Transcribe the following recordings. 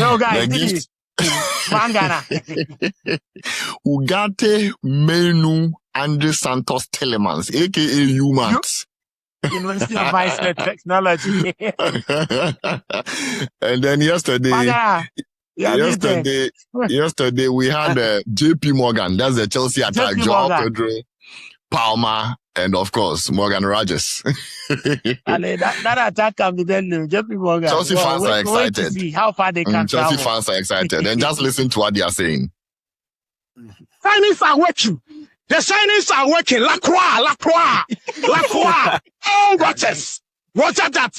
Yo, guys, The this gift. is Mangana. Ugarte Menu Andre Santos Telemans, aka Humans. University of Science and Technology. And then yesterday we had JP Morgan. That's the Chelsea attack. JP Joao Morgan. Pedro, Palmer, and of course Morgan Rogers. And that attack can be done. JP Morgan. Chelsea fans are Wait to excited. see how far they can Chelsea travel. fans are excited. And just listen to what they are saying. Signings are working. The signings are working. Lacroix. Oh, Rogers. Roger that.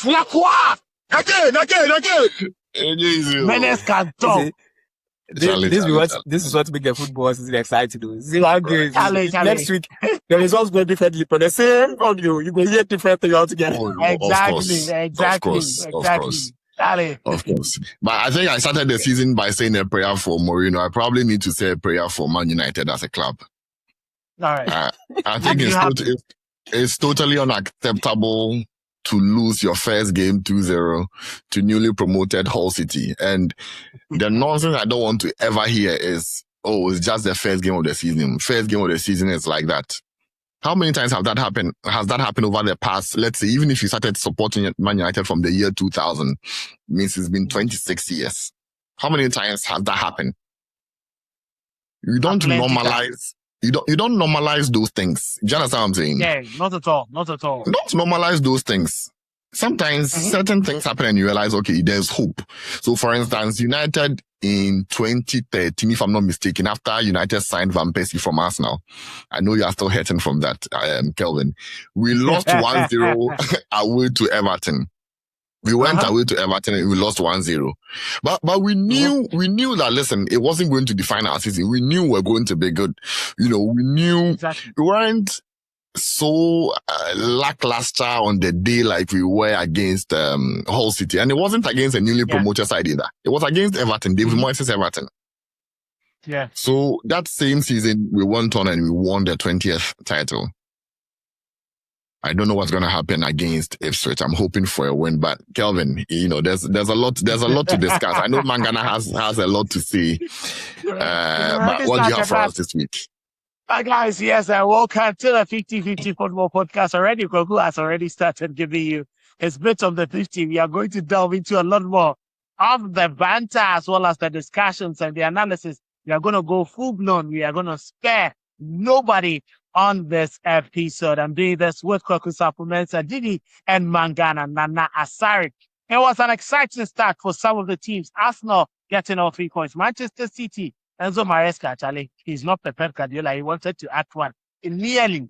Lacroix. Again. Menace can talk. This is what make the football season exciting. See how good Charlie. next week the results go differently, but the same audio you will hear different thing altogether. Exactly. Charlie. Of course. But I think I started the season by saying a prayer for Mourinho. I probably need to say a prayer for Man United as a club. All right. I think it's totally unacceptable to lose your first game 2-0 to newly promoted Hull City. And the nonsense I don't want to ever hear is, it's just the first game of the season. First game of the season is like that. How many times has that happened over the past, let's say, even if you started supporting Man United from the year 2000, means it's been 26 years. How many times has that happened? You don't normalize. You don't normalize those things. Do you understand what I'm saying? Yeah, not at all. Don't normalize those things. Sometimes certain things happen and you realize, okay, there's hope. So for instance, United in 2013, if I'm not mistaken, after United signed Van Persie from Arsenal, I know you are still hurting from that, Kelvin. We lost 1-0 away to Everton. We went away to Everton and we lost 1-0. But we knew that, listen, it wasn't going to define our season. We knew we were going to be good. We knew we weren't so lackluster on the day like we were against Hull City. And it wasn't against a newly promoted side either. It was against Everton, David Moyes' Everton. Yeah. So that same season, we went on and we won the 20th title. I don't know what's going to happen against Ipswich. I'm hoping for a win, but Kelvin, there's a lot to discuss. I know Mangana has a lot to say. But what do you have for us this week? Guys, yes, welcome to the 50-50 football podcast already. Kogu has already started giving you his bit of the 50. We are going to delve into a lot more of the banter as well as the discussions and the analysis. We are going to go full blown. We are going to spare nobody on this episode. I'm doing this with Kwaku Sapumenta, Didi, and Mangana Nana Asari. It was an exciting start for some of the teams. Arsenal getting all 3 points. Manchester City, Enzo Maresca, Charlie, he's not prepared. Guardiola, he wanted to act one. It nearly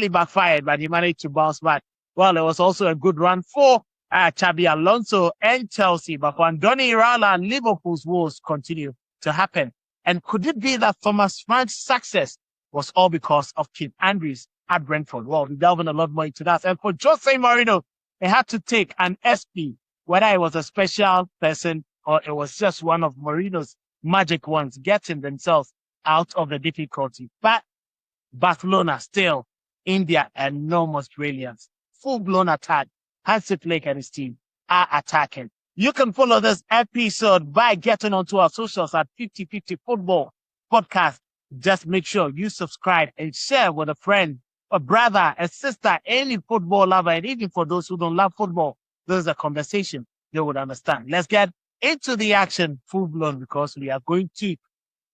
backfired, but he managed to bounce back. Well, it was also a good run for Xabi Alonso and Chelsea, but when Donny Iraola and Liverpool's woes continue to happen. And could it be that Thomas Frank's success was all because of Kim Andrews at Brentford? Well, we're delving a lot more into that. And for Jose Mourinho, they had to take an SP, whether it was a special person or it was just one of Mourinho's magic ones, getting themselves out of the difficulty. But Barcelona still in their enormous brilliance. Full-blown attack. Hansi Flick and his team are attacking. You can follow this episode by getting onto our socials at 50-50 Football Podcast. Just make sure you subscribe and share with a friend, a brother, a sister, any football lover, and even for those who don't love football, there's a conversation they would understand. Let's get into the action full-blown because we are going to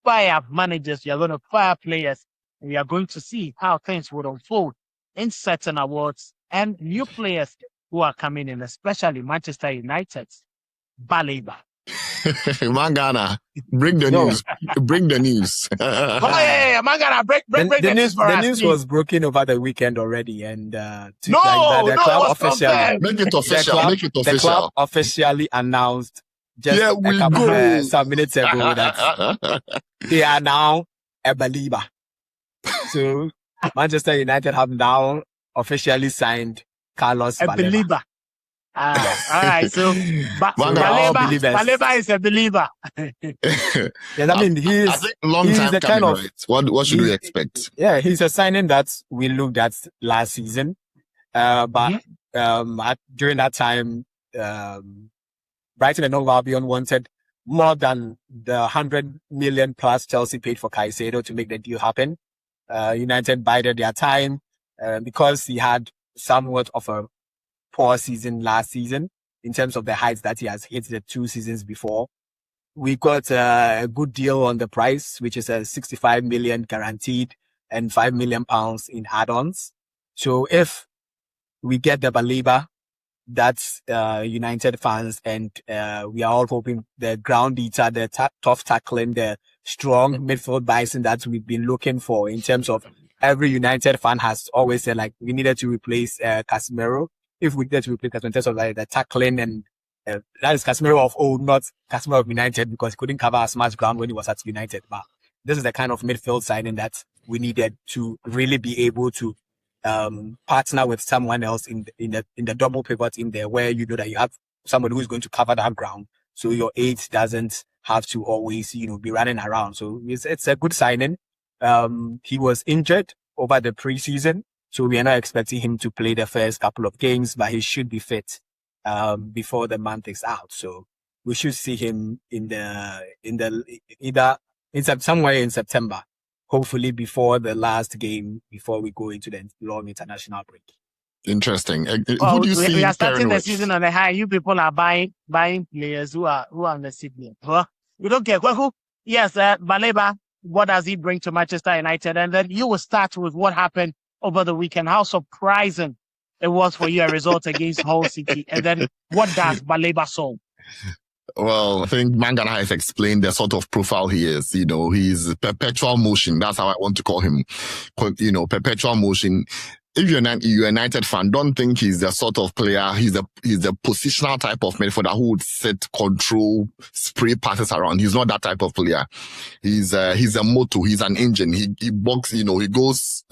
fire managers, we are going to fire players, and we are going to see how things would unfold in certain awards and new players who are coming in, especially Manchester United's Baleba. Mangana, bring the news. Bring the news. Mangana, break the news. The news was broken over the weekend already, and the club officially make it official. The club officially announced some minutes ago that they are now a Baleba. So Manchester United have now officially signed Carlos Baleba. All right, so Baleba is a believer. Yes, I mean he's the kind of right. What should we expect? Yeah, he's a signing that we looked at last season, but during that time, Brighton and Hove Albion wanted more than the 100 million plus Chelsea paid for Caicedo to make the deal happen. United bided their time because he had somewhat of a poor season last season in terms of the heights that he has hit the 2 seasons before. We got a good deal on the price, which is a 65 million guaranteed and £5 million in add-ons. So if we get the Baleba, that's United fans, and we are all hoping the ground eater, the tough tackling, the strong midfield bison that we've been looking for in terms of every United fan has always said, like, we needed to replace Casemiro. If we needed to replace Casemiro in terms of like the tackling, and that is Casemiro of old, not Casemiro of United, because he couldn't cover as much ground when he was at United. But this is the kind of midfield signing that we needed to really be able to partner with someone else in the double pivot in there, where you know that you have somebody who's going to cover that ground, so your 8 doesn't have to always be running around. So it's a good signing. He was injured over the preseason, so we are not expecting him to play the first couple of games, but he should be fit before the month is out. So we should see him somewhere in September. Hopefully before the last game, before we go into the long international break. Interesting. Well, who do you see we are starting the with? season on the high. You people are buying players who are on the signal. Well, we don't care. Well, yes, Baleba, what does he bring to Manchester United? And then you will start with what happened over the weekend. How surprising it was for you, a result against Hull City. And then what does Baleba solve? Well, I think Mangana has explained the sort of profile he is. He's perpetual motion. That's how I want to call him. Perpetual motion. If you're a United fan, don't think he's the sort of player. He's a positional type of midfielder who would set, control, spray passes around. He's not that type of player. He's a motor. He's an engine. He box. He goes.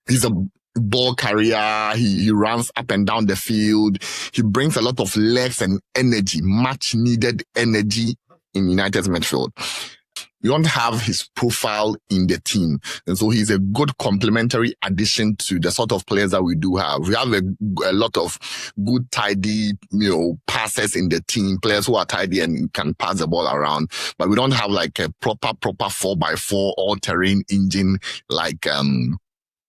He's a ball carrier. He runs up and down the field. He brings a lot of legs and energy, much needed energy in United's midfield. We don't have his profile in the team. And so he's a good complementary addition to the sort of players that we do have. We have a lot of good, tidy, passes in the team, players who are tidy and can pass the ball around. But we don't have like a proper 4x4 all-terrain engine like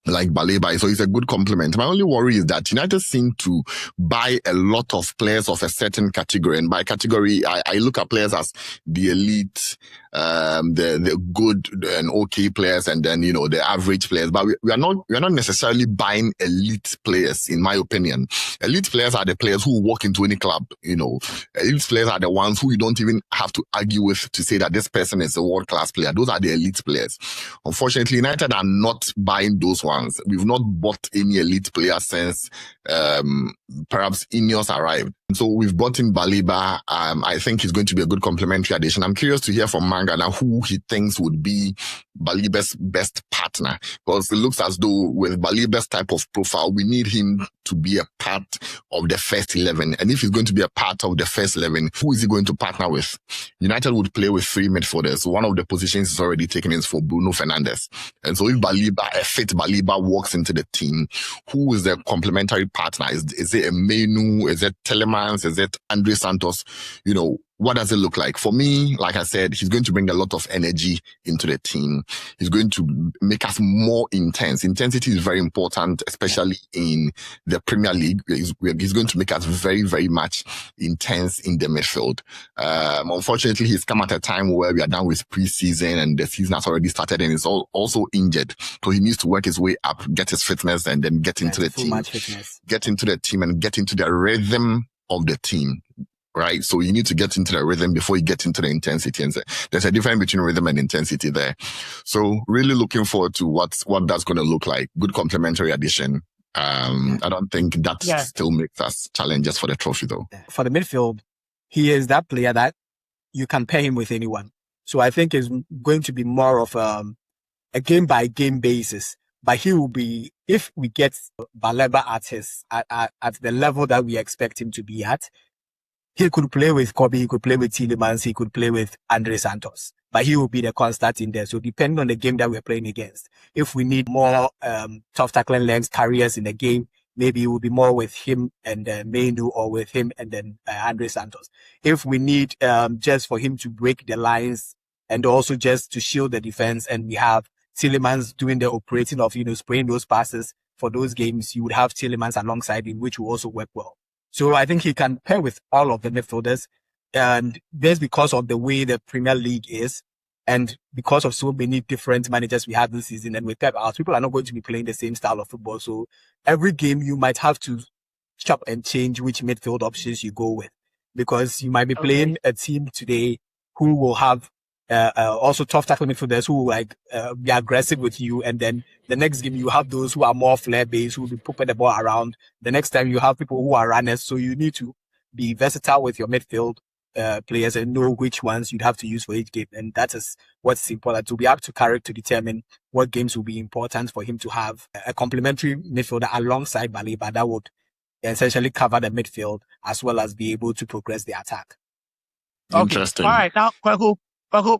Baleba. So it's a good compliment. My only worry is that United seem to buy a lot of players of a certain category. And by category, I look at players as the elite, the good and okay players, and then, the average players. But we are not necessarily buying elite players, in my opinion. Elite players are the players who walk into any club, Elite players are the ones who you don't even have to argue with to say that this person is a world-class player. Those are the elite players. Unfortunately, United are not buying those ones. We've not bought any elite player since perhaps Ineos arrived. So we've bought in Baleba. I think he's going to be a good complementary addition. I'm curious to hear from Mangana who he thinks would be Baleba's best partner, because it looks as though with Baleba's type of profile, we need him to be a part of the first 11. And if he's going to be a part of the first 11, who is he going to partner with? United would play with 3 midfielders. One of the positions is already taken is for Bruno Fernandes. And so if a fit Baleba walks into the team, who is the complementary partner? Is it a Menu? Is it Telemans? Is it Andre Santos? What does it look like? For me, like I said, he's going to bring a lot of energy into the team. He's going to make us more intense. Intensity is very important, especially in the Premier League. He's going to make us very, very much intense in the midfield. Unfortunately, he's come at a time where we are done with pre-season and the season has already started, and he's also injured. So he needs to work his way up, get his fitness, and then get into the team. Get into the team and get into the rhythm of the team. Right. So you need to get into the rhythm before you get into the intensity. And there's a difference between rhythm and intensity there. So really looking forward to what that's going to look like. Good complementary addition. I don't think that still makes us challenges for the trophy though. For the midfield, he is that player that you can pair him with anyone. So I think it's going to be more of a game by game basis. But he will be, if we get Baleba at the level that we expect him to be at, he could play with Kobe, he could play with Tielemans, he could play with Andre Santos. But he will be the constant in there. So depending on the game that we're playing against, if we need more tough tackling legs, carriers in the game, maybe it will be more with him and Mainu, or with him and then Andre Santos. If we need just for him to break the lines and also just to shield the defense, and we have Tielemans doing the operating of, spraying those passes for those games, you would have Tielemans alongside him, which will also work well. So I think he can pair with all of the midfielders. And that's because of the way the Premier League is, and because of so many different managers we have this season. And with Pep out, people are not going to be playing the same style of football. So every game you might have to chop and change which midfield options you go with, because you might be playing a team today who will have also tough tackle midfielders who will be aggressive with you, and then the next game you have those who are more flair based, who will be popping the ball around. The next time you have people who are runners. So you need to be versatile with your midfield players and know which ones you'd have to use for each game. And that is what's important, to be up to Carrick to determine what games will be important for him to have a complementary midfielder alongside Baleba that would essentially cover the midfield as well as be able to progress the attack. Interesting. All right, now Kwaku,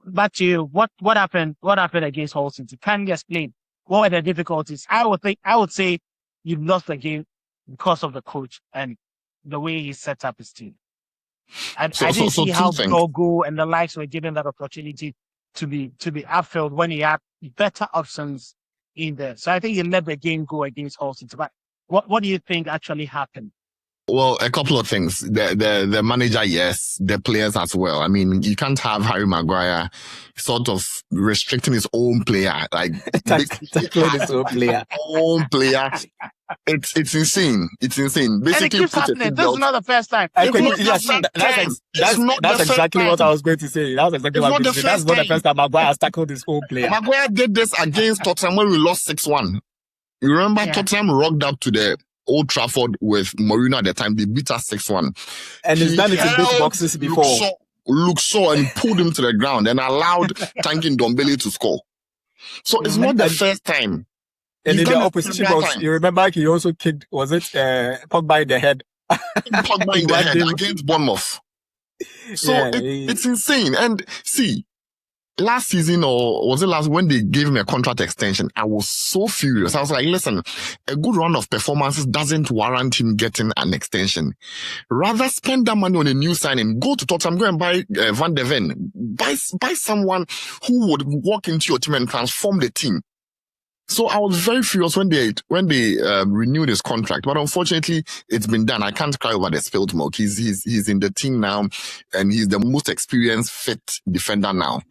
back to you. What happened against Hull City? Can you explain what were the difficulties? I would say you lost the game because of the coach and the way he set up his team. I didn't see how Gogo and the likes were given that opportunity to be upfield when he had better options in there. So I think he let the game go against Hull City. But what do you think actually happened? Well, a couple of things. The manager, yes. The players as well. I mean, you can't have Harry Maguire sort of restricting his own player. Like, his own player. It's insane. It's insane. Basically, and it keeps happening. This is not the first time. That's exactly what I was going to say. That's exactly what I was going to say. That's not the first time Maguire has tackled his own player. Maguire did this against Tottenham when we lost 6-1. You remember Tottenham rocked up to the Old Trafford with Mourinho at the time. They beat us 6-1. And he's done it in big boxes before. Luke Shaw and pulled him to the ground and allowed Tanguy Ndombele to score. So it's not the first time. And in the opposition box, you remember he also kicked, was it Pogba in the head? Pogba in the head against Bournemouth. So it's insane. And see, last season, or was it last, when they gave him a contract extension, I was so furious. I was like, listen, a good run of performances doesn't warrant him getting an extension. Rather spend that money on a new signing. Go to Tottenham, go and buy Van de Ven. Buy someone who would walk into your team and transform the team. So I was very furious when they renewed his contract, but unfortunately it's been done. I can't cry over the spilled milk. He's in the team now, and he's the most experienced, fit defender now.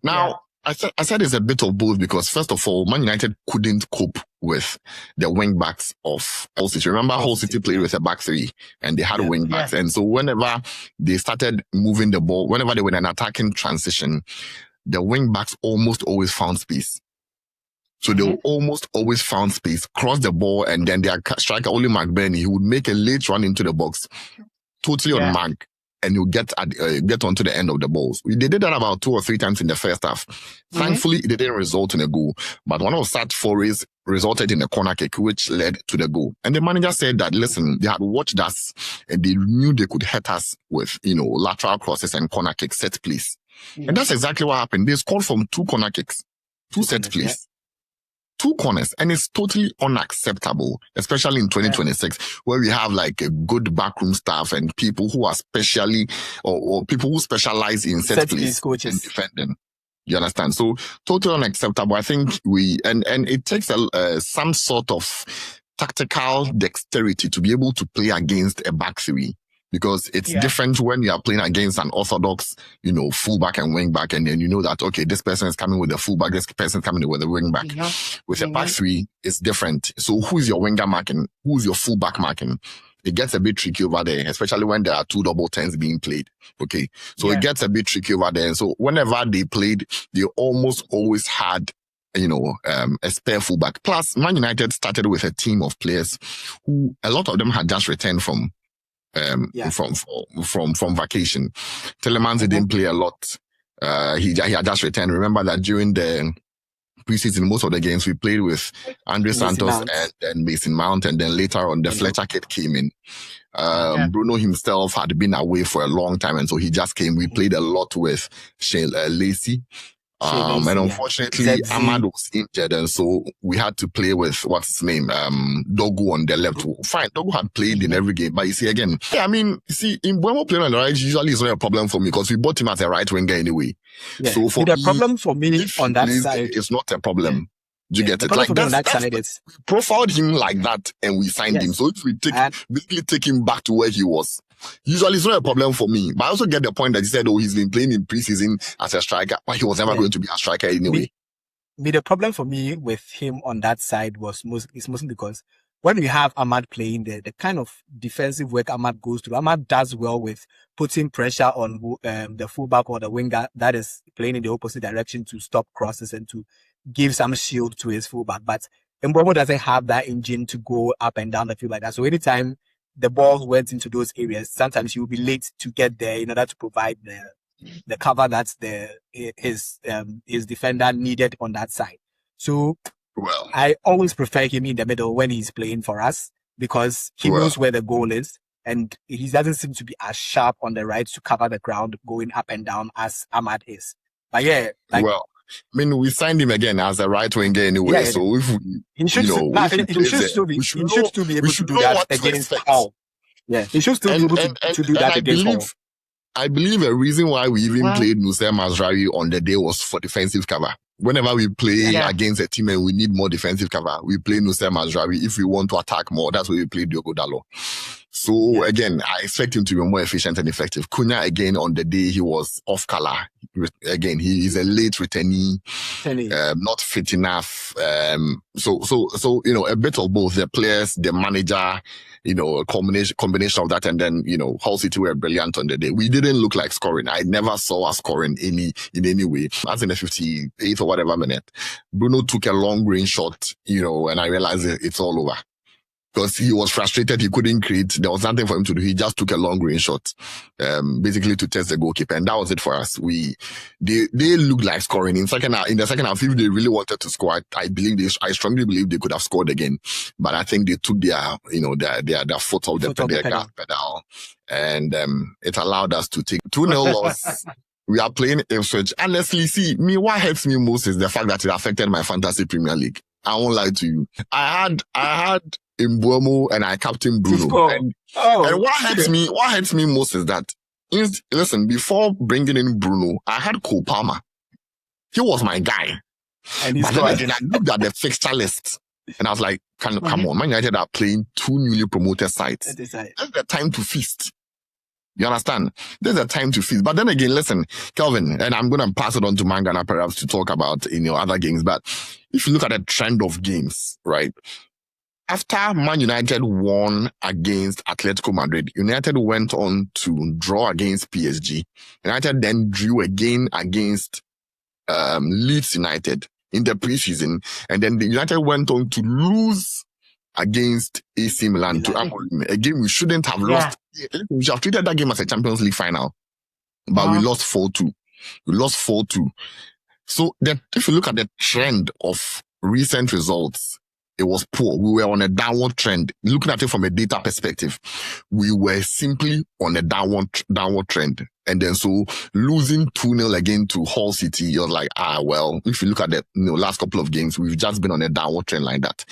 Now, I said it's a bit of both, because first of all, Man United couldn't cope with the wing backs of Hull City. Remember, Hull City played with a back three and they had wing backs. And so whenever they started moving the ball, whenever they were in an attacking transition, the wing backs almost always found space. So they will almost always found space, cross the ball, and then their striker, Oli McBurney, he would make a late run into the box, totally on mark, and you get onto the end of the balls. They did that about 2 or 3 times in the first half. Thankfully, it didn't result in a goal, but one of such forays resulted in a corner kick, which led to the goal. And the manager said that, listen, they had watched us and they knew they could hurt us with, lateral crosses and corner kicks, set plays. And that's exactly what happened. They scored from 2 corner kicks, 2 set plays. 2 corners, and it's totally unacceptable, especially in 2026, where we have like a good backroom staff and people who are or people who specialize in set plays and defending. You understand? So totally unacceptable. I think and it takes some sort of tactical dexterity to be able to play against a back three. Because it's different when you are playing against an orthodox, fullback and wing back, and then you know that, okay, this person is coming with the fullback, this person is coming with the wing back. With a back three, it's different. So who's your winger marking? Who's your fullback marking? It gets a bit tricky over there, especially when there are 2 double tens being played. Okay. So it gets a bit tricky over there. And so whenever they played, they almost always had a spare fullback. Plus, Man United started with a team of players who, a lot of them had just returned from vacation. Tielemans didn't play a lot. He had just returned. Remember that during the preseason, most of the games we played with Andre Santos and Mason Mount, and then later on the Fletcher kid came in. Bruno himself had been away for a long time, and so he just came. We played a lot with Shane Lacey. And unfortunately, Ahmad was injured, and so we had to play with what's his name, Dogu on the left. Fine, Dogu had played in every game, but you see again, in Mbeumo playing on the right usually is not a problem for me because we bought him as a right winger anyway. Yeah. So for the problem for me on that side, it's not a problem. Yeah. Do you get it? Like that's we profiled him like that and we signed him. So if we basically take him back to where he was, usually it's not a problem for me. But I also get the point that he said, he's been playing in preseason as a striker, but he was never going to be a striker anyway. The problem for me with him on that side was mostly because when we have Ahmad playing there, the kind of defensive work Ahmad goes through, Ahmad does well with putting pressure on the fullback or the winger that is playing in the opposite direction to stop crosses and to give some shield to his fullback. But Mbeumo doesn't have that engine to go up and down the field like that. So anytime the ball went into those areas, sometimes he will be late to get there in order to provide the cover that his defender needed on that side. So I always prefer him in the middle when he's playing for us because he knows where the goal is and he doesn't seem to be as sharp on the right to cover the ground going up and down as Ahmad is. But we signed him again as a right winger anyway. So if he should still be able to do that against Hull. Yeah, he should still be able to do that against Hull. I believe a reason why we even played Nusayr Mazraoui on the day was for defensive cover. Whenever we play against a team and we need more defensive cover, we play Nusayr Mazraoui. If we want to attack more, that's where we play Diogo Dalot. So again, I expect him to be more efficient and effective. Cunha, again, on the day he was off color. Again, he is a late returnee, not fit enough. So a bit of both. The players, the manager, a combination of that, and then Hull City were brilliant on the day. We didn't look like scoring. I never saw us scoring in any way. As in the 58th or whatever minute, Bruno took a long range shot, and I realized it's all over. Because he was frustrated, he couldn't create. There was nothing for him to do. He just took a long range shot, basically to test the goalkeeper, and that was it for us. They looked like scoring in the second half. If they really wanted to score, I strongly believe they could have scored again. But I think they took their foot off their gas pedal, and it allowed us to take 2-0 loss. We are playing Ipswich. Honestly, what hurts me most is the fact that it affected my fantasy Premier League. I won't lie to you. I had Mbeumo and I captain Bruno. And what hurts me most is that, listen, before bringing in Bruno, I had Cole Palmer. He was my guy. And but then I looked at the fixture list and I was like, come on, Man United are playing two newly promoted sides. That's the time to feast. You understand? There's a time to feast. But then again, listen, Kelvin, and I'm going to pass it on to Mangana perhaps to talk about, other games. But if you look at the trend of games, right? After Man United won against Atletico Madrid, United went on to draw against PSG. United then drew again against Leeds United in the preseason. And then the United went on to lose against AC Milan to Amorim. Again, we shouldn't have lost. We should have treated that game as a Champions League final. But we lost 4-2. So if you look at the trend of recent results, it was poor. We were on a downward trend. Looking at it from a data perspective, we were simply on a downward trend. And then so losing 2-0 again to Hull City, you're like, if you look at the last couple of games, we've just been on a downward trend like that.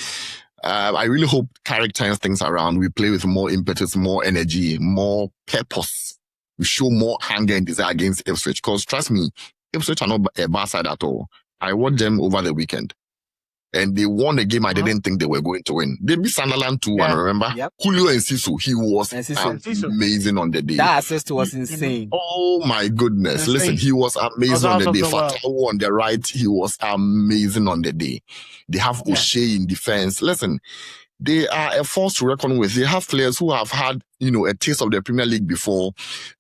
I really hope Carrick turns things around. We play with more impetus, more energy, more purpose. We show more hunger and desire against Ipswich. Because trust me, Ipswich are not a bad side at all. I watched them over the weekend. And they won a game I didn't think they were going to win. They beat Sunderland 2-1, remember? Yep. Julio and Sisu, he was amazing on the day. That assist was insane. Oh my goodness. Listen, he was amazing on the day. Fatawu on the right, he was amazing on the day. They have O'Shea in defense. Listen, they are a force to reckon with. They have players who have had, a taste of the Premier League before.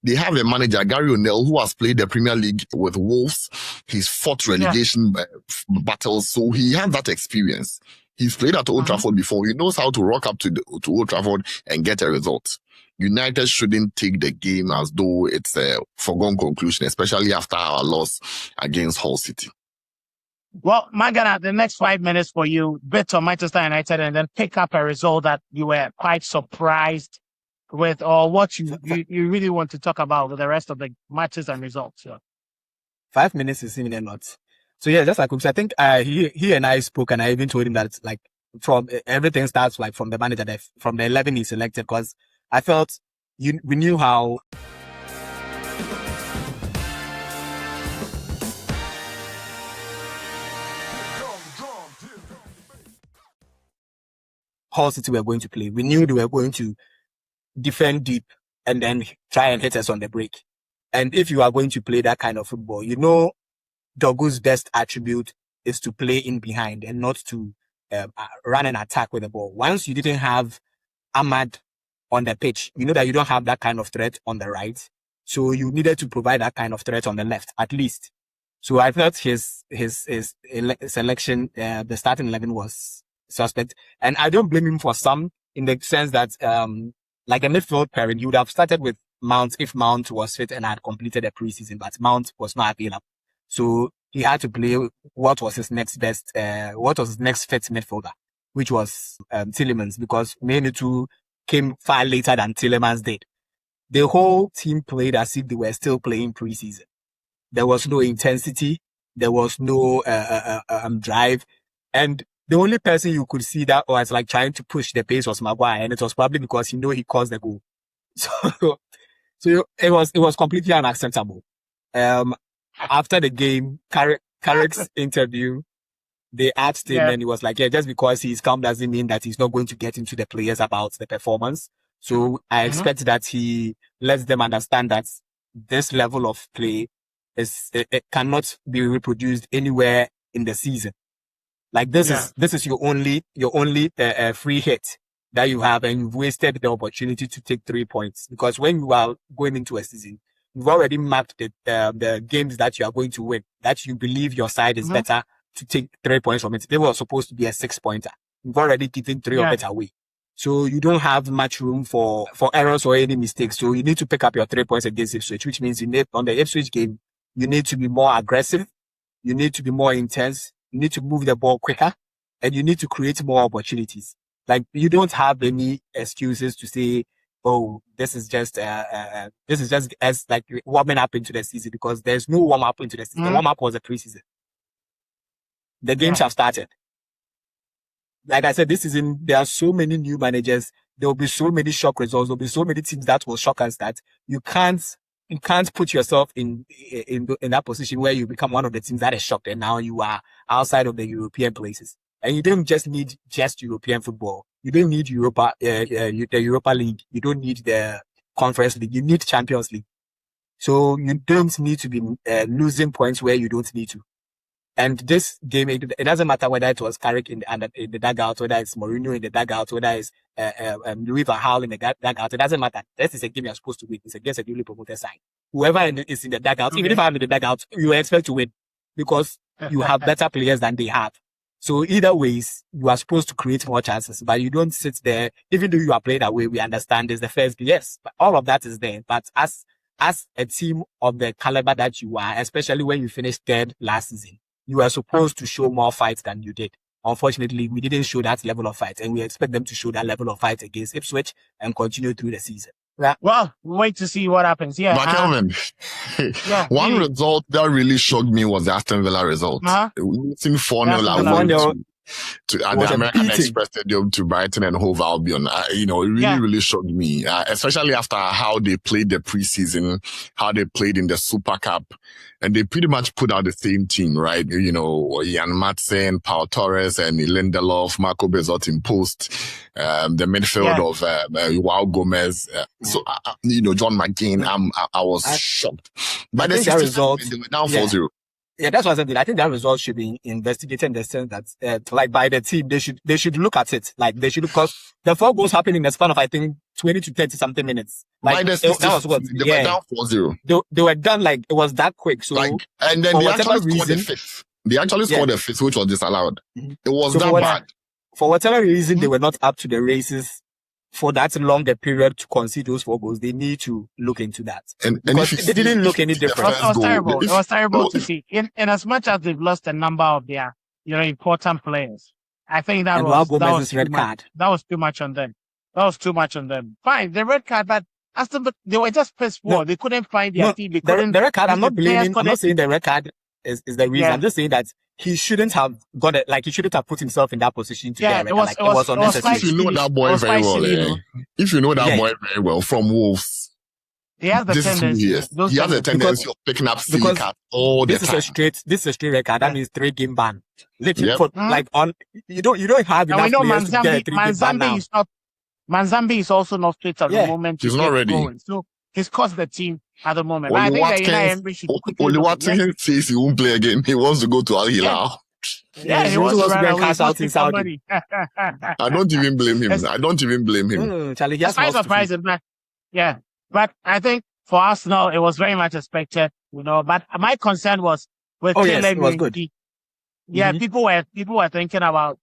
They have a manager, Gary O'Neill, who has played the Premier League with Wolves. He's fought relegation battles, so he has that experience. He's played at Old Trafford before. He knows how to rock up to Old Trafford and get a result. United shouldn't take the game as though it's a foregone conclusion, especially after our loss against Hull City. Well, Mangana, the next 5 minutes for you, bet on Manchester United and then pick up a result that you were quite surprised with, or what you really want to talk about with the rest of the matches and results. 5 minutes is even a lot. So yeah, just like I think he and I spoke, and I even told him that like from everything starts like from the manager, from the 11 he selected, because I felt we knew how Hull City were going to play. We knew they were going to defend deep and then try and hit us on the break. And if you are going to play that kind of football, you know, Dogu's best attribute is to play in behind and not to run an attack with the ball. Once you didn't have Ahmad on the pitch, you know that you don't have that kind of threat on the right. So you needed to provide that kind of threat on the left, at least. So I felt his selection, the starting 11 was suspect. And I don't blame him for some, in the sense that, like a midfield pairing, you would have started with Mount if Mount was fit and had completed the preseason, but Mount was not available. So he had to play what was his next fit midfielder, which was Tielemans, because Mane2 came far later than Tielemans did. The whole team played as if they were still playing preseason. There was no intensity. There was no drive. And the only person you could see that was like trying to push the pace was Maguire, and it was probably because he caused the goal. So it was completely unacceptable. After the game, Carrick's interview, they asked him, and he was like, yeah, just because he's calm doesn't mean that he's not going to get into the players about the performance. So I expect that he lets them understand that this level of play it cannot be reproduced anywhere in the season. Like this is your only free hit that you have, and you've wasted the opportunity to take 3 points, because when you are going into a season, you've already marked the games that you are going to win, that you believe your side is better to take 3 points from it. They were supposed to be a 6-pointer. You've already given 3 of it away. So you don't have much room for errors or any mistakes. So you need to pick up your 3 points against Ipswich, which means you need, on the Ipswich game, you need to be more aggressive. You need to be more intense. You need to move the ball quicker, and you need to create more opportunities. Like, you don't have any excuses to say, oh, this is just as like warming up into the season, because there's no warm up into the season. The warm up was a preseason. The games have started. Like I said, this season, there are so many new managers. There will be so many shock results. There will be so many teams that will shock us that you can't put yourself in that position where you become one of the teams that is shocked, and now you are outside of the European places. And you don't just need European football. You don't need the Europa League. You don't need the Conference League. You need Champions League. So you don't need to be losing points where you don't need to. And this game, it doesn't matter whether it was Carrick in the dugout, whether it's Mourinho in the dugout, whether it's Louis van Gaal in the dugout. It doesn't matter. This is a game you're supposed to win. It's against a newly promoted side. Whoever is in the dugout, even if I'm in the dugout, you expect to win, because you have better players than they have. So either ways, you are supposed to create more chances, but you don't sit there. Even though you are playing away, we understand is the first game. Yes, but all of that is there. But as a team of the caliber that you are, especially when you finished third last season, you are supposed to show more fight than you did. Unfortunately, we didn't show that level of fight, and we expect them to show that level of fight against Ipswich and continue through the season. Well, wait to see what happens. Yeah. But Kelvin, one result that really shocked me was the Aston Villa result. Losing 4-0 to the American Express Stadium to Brighton and Hove Albion. It really shocked me, especially after how they played the preseason, how they played in the Super Cup, and they pretty much put out the same team, right? Jan Madsen, Pau Torres, and Lindelof, Marco Bezotti in post, the midfield of Joao Gomez. So, John McGinn, I was shocked. By the result, they were down 4-0. Yeah, that's what I said. I think that result should be investigated in the sense that, like, by the team, they should look at it. Like, they should, because the 4 goals happened in the span of, I think, 20 to 30 something minutes. Like, that was what? They were down 4-0. They were done, like, it was that quick. So, and then they actually scored the 5th. They actually scored the 5th, which was disallowed. It was that bad. For whatever reason, they were not up to the races for that longer period to concede those 4 goals. They need to look into that. And they didn't look any different. It was terrible. It was terrible to see. In as much as they've lost a number of their, important players, I think that was red card. That was too much on them. Fine, the red card, but they were just pissed poor. They couldn't find their team. The red card, I'm not saying the red card is the reason. Yeah. I'm just saying that he shouldn't have got it. Like he shouldn't have put himself in that position to Yeah, get it was- like, it was unnecessary. If you know that boy was very quite well, silly, eh? though. If you know that Yeah. boy very well from Wolves, He has the this is who tendency. he is. Those He has a tendencies. tendency of picking up silly because cards all the this is time. a straight record. That means 3-game ban. Literally, Yep. for, like on you don't have And we enough know players to get a Manzambi, 3-game ban now. Manzambi is not. Manzambi is also not fit at Yeah. the moment. He's to not get ready. going. So he's cost the team at the moment. But I Only think that United Watkins, Emery should quickly only look at- Watkins says he won't play again. He wants to go to Al Hilal. Yeah, he he wants to also run go and away. cash He wants out in to make Saudi. money. I don't even blame him. Yes. I don't even blame him. Charlie, he has It's quite mouths to feed. surprising, man. Yeah. But I think for Arsenal, it was very much expected, But my concern was with Oh, yes, Caleb it was good. Youngie. Yeah, Mhm. people were thinking about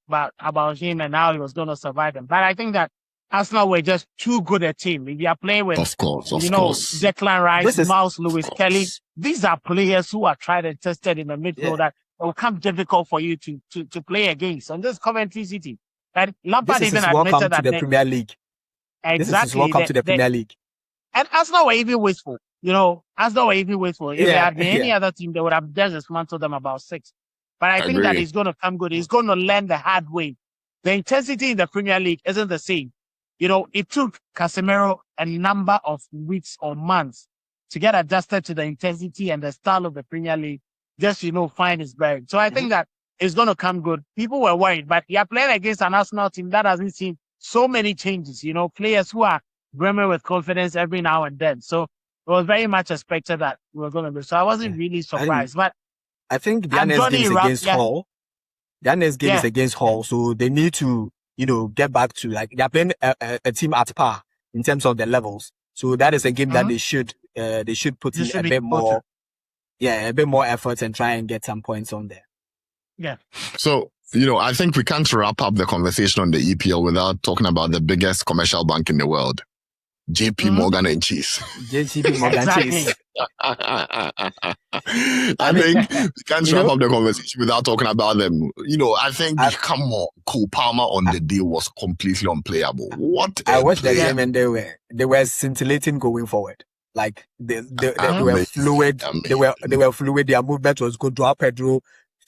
him and how he was going to survive them. But I think that Arsenal were just too good a team. If you are playing with, Of course. Declan Rice, This is- Miles Lewis Kelly, these are players who are tried and tested in the midfield that it will become difficult for you to play against. And this Coventry City, that Lampard This is even his welcome admitted to that the Premier League. This is his exactly welcome to the Premier League. and Arsenal were even wasteful. Arsenal were even wasteful. If there Yeah, had been any yeah. other team, they would have just dismantled them about 6. But I think Agree. that he's going to come good. He's going to learn the hard way. The intensity in the Premier League isn't the same. It took Casemiro a number of weeks or months to get adjusted to the intensity and the style of the Premier League, just, find his bearing. So I think that it's going to come good. People were worried, but you're playing against an Arsenal team that hasn't seen so many changes, players who are brimming with confidence every now and then. So it was very much expected that we were going to be. So I wasn't really surprised. But I think their And next Johnny game is Rapp- against yeah. Hull. Their next game is Yeah. against Hull, so they need to, get back to they're playing a team at par in terms of the levels. So that is a game that they should put They in should a be bit more, important. a bit more effort and try and get some points on there. yeah, So, I think we can't wrap up the conversation on the EPL without talking about the biggest commercial bank in the world, JP Morgan and Chase. JP Morgan Exactly. Chase. I think we can't wrap up the conversation without talking about them. I think, come on, Cole Palmer on the day was completely unplayable. What I a watched the player. game and they were scintillating going forward. Like they were Amazing. fluid. Amazing. They were fluid. Their movement was good. Joao Pedro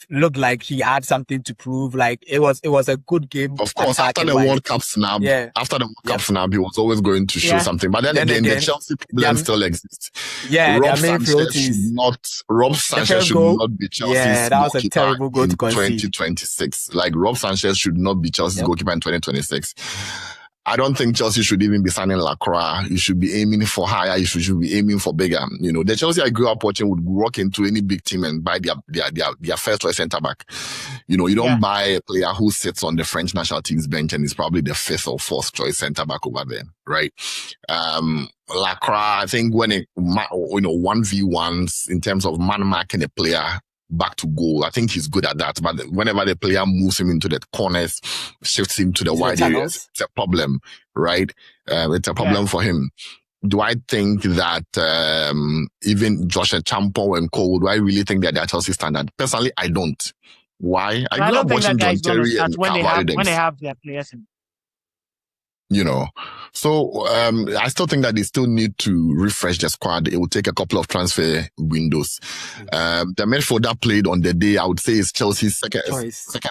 looked like he had something to prove. Like it was a good game. Of course, after the attacking-wise. World Cup snap, Yeah. after the World Cup snap, he was always going to show Yeah. something. But then again, the Chelsea problem still exists. Yeah, Rob their main field Sanchez is should first should goal. not be Chelsea's Yeah, that was a goalkeeper terrible goal in to concede. 2026. Like Rob Sanchez should not be Chelsea's Yep. goalkeeper in 2026. I don't think Chelsea should even be signing Lacroix. You should be aiming for higher. You should be aiming for bigger. The Chelsea I grew up watching would walk into any big team and buy their first choice centre back. You don't buy a player who sits on the French national team's bench and is probably the 5th or 4th choice centre back over there, right? Lacroix, I think when 1v1s in terms of man marking a player back to goal, I think he's good at that. But whenever the player moves him into the corners, shifts him to the wide areas, it's a problem, right? It's a problem for him. Do I think that even Joshua Champon and Cole, do I really think that they're Chelsea standard? Personally, I don't. Why? I grew don't up think watching that John guy's going to Terry start and when Calvary they have their players in. So I still think that they still need to refresh the squad. It will take a couple of transfer windows. The midfield that played on the day, I would say, is Chelsea's second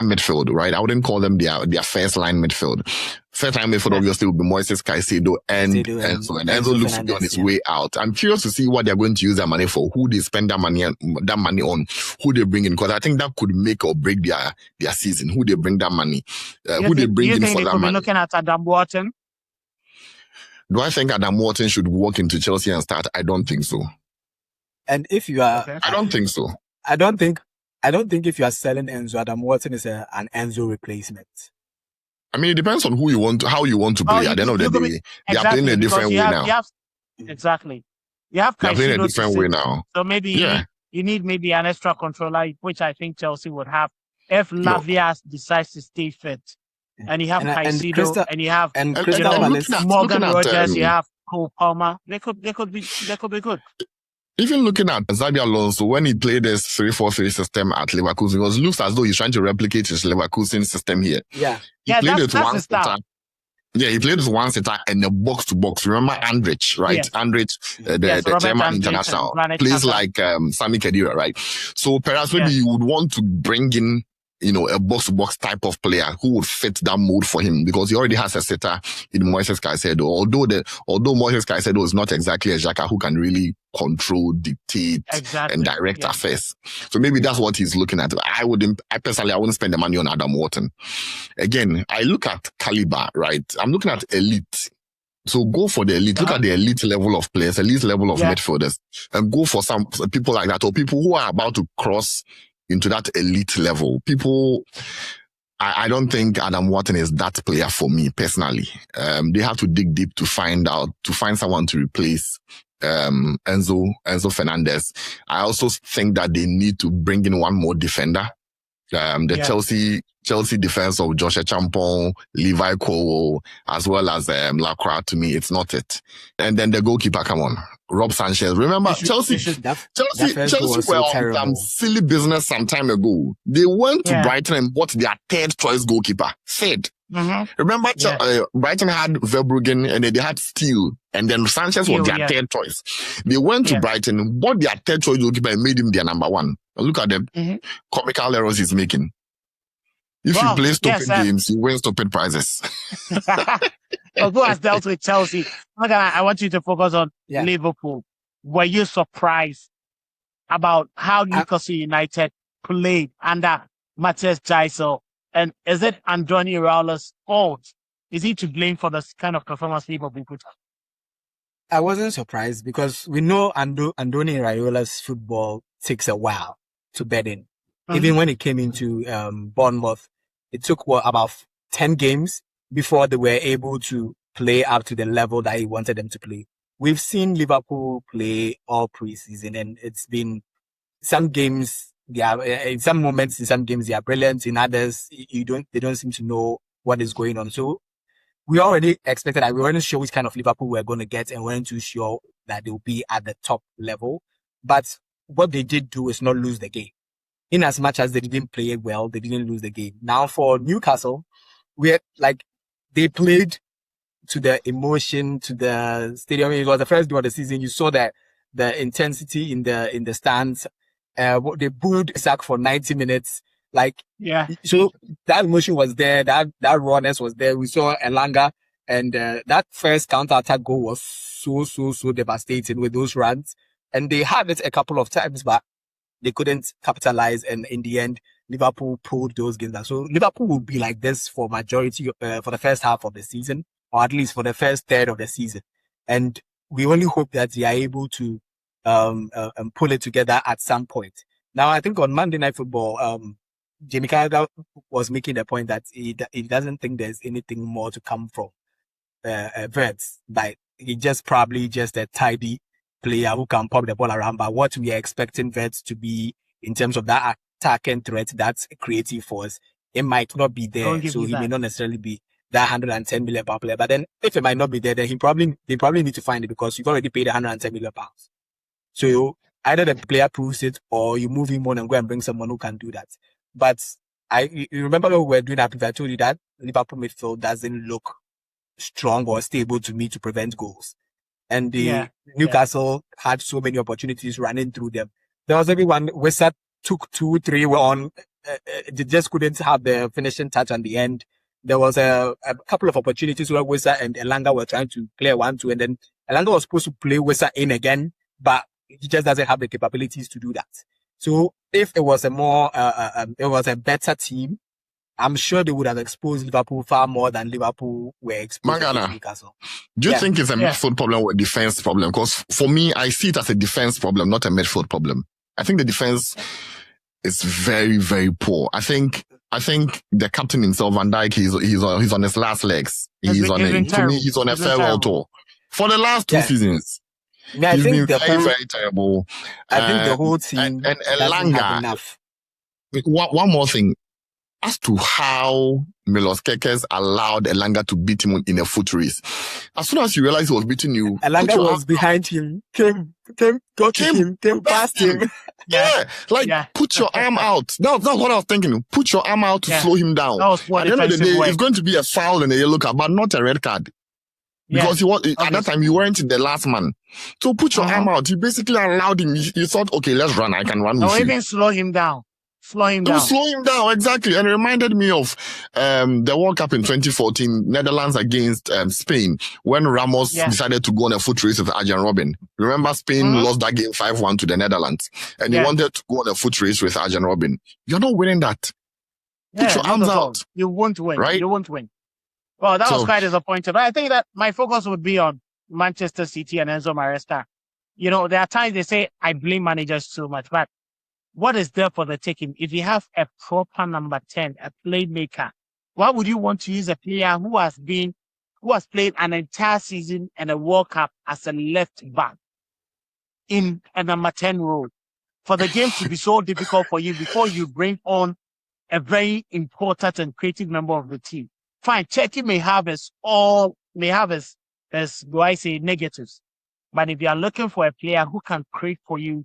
midfield, right? I wouldn't call them their first line midfield. First line midfield obviously will be Moises Caicedo and Enzo. And Enzo looks to be on his way out. I'm curious to see what they're going to use their money for, who they spend that money on, who they bring in, because I think that could make or break their season. Who they bring that money, who they bring in for that money. You think they could be looking at Adam Wharton? Do I think Adam Wharton should walk into Chelsea and start? I don't think so. And if you are, I don't think so. I don't think if you are selling Enzo, Adam Wharton is an Enzo replacement. I mean, it depends on how you want to play. At the end of the day, they are playing a different way now. Exactly. You have They're playing a different way now. So maybe you need maybe an extra controller, which I think Chelsea would have if Lavia decides to stay fit. And you have Caicedo, and you have Morgan Rogers, you have Cole Palmer. They could be good. Even looking at Xabi Alonso, when he played this 3-4-3 system at Leverkusen, it looks as though he's trying to replicate his Leverkusen system here. Yeah. He played it one quarter. Yeah, he played with one setter and a box to box. Remember Andrich, right? Yes. Andrich, Yes, the Robert German Andrich international, and Granit plays Xhaka. like Sami Khedira, right? So perhaps maybe you would want to bring in, a box to box type of player who would fit that mold for him, because he already has a setter in Moises Caicedo. Although Moises Caicedo is not exactly a Xhaka who can really control, dictate, and direct affairs. So maybe that's what he's looking at. I wouldn't spend the money on Adam Wharton. Again, I look at caliber, right? I'm looking at elite. So go for the elite. Look at the elite level of players, elite level of midfielders, and go for some people like that, or people who are about to cross into that elite level. I don't think Adam Wharton is that player for me personally. They have to dig deep to find someone to replace Enzo Fernandez. I also think that they need to bring in one more defender. Chelsea defense of Joshua Champon, Levi Cole, as well as Lacroix, to me, it's not it. And then the goalkeeper, come on, Rob Sanchez. Remember, Chelsea were on some silly business some time ago. They went to Brighton and bought their third choice goalkeeper, Sid. Mm-hmm. Remember, Brighton had Verbruggen and then they had Steele, and then Sanchez was their third choice. They went to Brighton, bought their third choice goalkeeper and made him their number one. Look at the comical errors he's making. If you play stupid games, you win stupid prizes. Who has dealt with Chelsea? I want you to focus on Liverpool. Were you surprised about how Newcastle United played under Matthias Gisel? And is it Andoni Iraola's fault? Is he to blame for this kind of performance people put up? I wasn't surprised because we know Andoni Iraola's football takes a while to bed in. Mm-hmm. Even when it came into Bournemouth, it took about 10 games before they were able to play up to the level that he wanted them to play. We've seen Liverpool play all preseason, and it's been some games. In some moments, in some games, they are brilliant. In others, they don't seem to know what is going on. So we already expected that. We weren't sure which kind of Liverpool we're going to get, and we weren't too sure that they'll be at the top level. But what they did do is not lose the game. In as much as they didn't play it well, they didn't lose the game. Now for Newcastle, they played to the emotion, to the stadium. It was the first game of the season. You saw that the intensity in the stands. They booed Isaac for 90 minutes. So that emotion was there. That rawness was there. We saw Elanga, and that first counter-attack goal was so devastating with those runs. And they had it a couple of times, but they couldn't capitalize, and in the end, Liverpool pulled those games out. So Liverpool will be like this for majority for the first half of the season, or at least for the first third of the season. And we only hope that they are able to pull it together at some point. Now, I think on Monday Night Football, Jamie Carragher was making the point that he doesn't think there's anything more to come from Wirtz, but he probably just a tidy player who can pop the ball around. But what we are expecting Wirtz to be in terms of that attacking threat, that's a creative force, it might not be there. So he may not necessarily be that 110 million pound player. But then if it might not be there, then they probably need to find it, because you've already paid 110 million pounds. So either the player proves it, or you move him on and go and bring someone who can do that. But you remember when we were doing that, I told you that Liverpool midfield doesn't look strong or stable to me to prevent goals. And Newcastle had so many opportunities running through them. There was everyone, Wissa took 2-3 on, they just couldn't have the finishing touch at the end. There was a couple of opportunities where Wissa and Elanga were trying to clear 1-2, and then Elanga was supposed to play Wissa in again, but he just doesn't have the capabilities to do that. So if it was a better team, I'm sure they would have exposed Liverpool far more than Liverpool were exposed to Newcastle. Do you think it's a midfield problem or a defense problem? Because for me, I see it as a defense problem, not a midfield problem. I think the defense is very, very poor. I think the captain himself, Van Dijk, he's on his last legs. He's on a farewell tour for the last 2 seasons. Yeah, he's been very, very terrible. I think the whole team and Elanga. enough. One more thing. as to how Milos Kekes allowed Elanga to beat him in a foot race. As soon as you realize he was beating you, Elanga was behind him, came past him. Put your arm out. That's what I was thinking. Put your arm out to slow him down. That was At the end of the day, it's going to be a foul and a yellow card, but not a red card. Because at that time, you weren't the last man. So put your arm out. You basically allowed him. You thought, okay, let's run. I can run with you. Even slow him down. Slow him down, exactly. And it reminded me of the World Cup in 2014, Netherlands against Spain, when Ramos decided to go on a foot race with Arjen Robben. Remember, Spain lost that game 5-1 to the Netherlands. And he wanted to go on a foot race with Arjen Robben. You're not winning that. Put your arms out. You won't win. Right? You won't win. Well, that was quite disappointing. But I think that my focus would be on Manchester City and Enzo Maresca. You know, there are times they say, I blame managers so much, but what is there for the taking? If you have a proper number 10, a playmaker, why would you want to use a player who has played an entire season and a World Cup as a left back in a number 10 role? For the game to be so difficult for you before you bring on a very important and creative member of the team. Fine, Turkey may have his negatives. But if you are looking for a player who can create for you